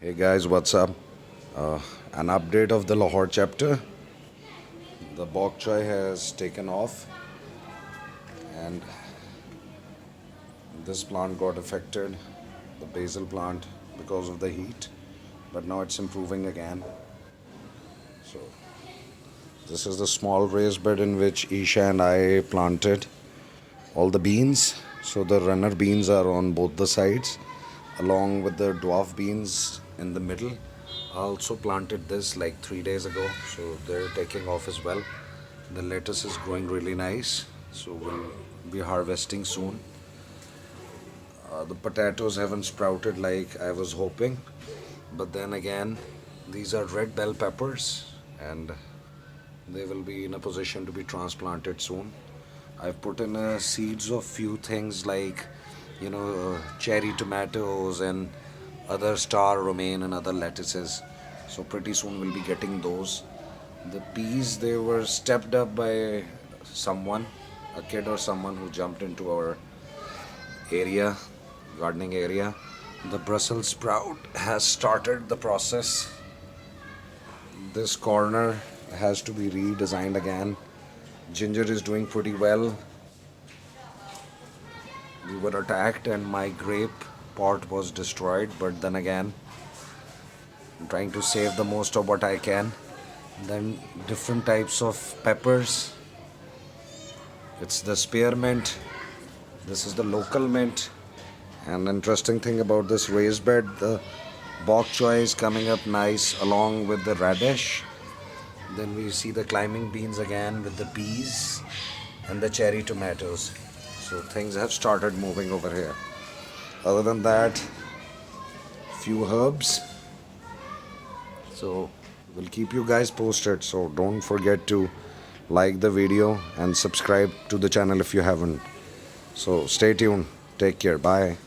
Hey guys, what's up? An update of the Lahore chapter. The bok choy has taken off, and this plant got affected, the basil plant, because of the heat, but now it's improving again. So, this is the small raised bed in which Isha and I planted all the beans. So, the runner beans are on both the sides, along with the dwarf beans in the middle. I also planted this like 3 days ago, so they're taking off as well. The lettuce is growing really nice, so we'll be harvesting soon. The potatoes haven't sprouted like I was hoping, but then again, these are red bell peppers and they will be in a position to be transplanted soon. I've put in seeds of few things like, cherry tomatoes and other star romaine and other lettuces. So pretty soon we'll be getting those. The peas, they were stepped up by someone, a kid or someone who jumped into our area, gardening area. The Brussels sprout has started the process. This corner has to be redesigned again. Ginger is doing pretty well. We were attacked and my grape pot was destroyed, but then again, I'm trying to save the most of what I can. Then different types of peppers. It's the spearmint. This is the local mint. And interesting thing about this raised bed, the bok choy is coming up nice along with the radish. Then we see the climbing beans again with the peas and the cherry tomatoes. So things have started moving over here. Other than that, few herbs. So we'll keep you guys posted. So don't forget to like the video and subscribe to the channel if you haven't. So stay tuned. Take care. Bye.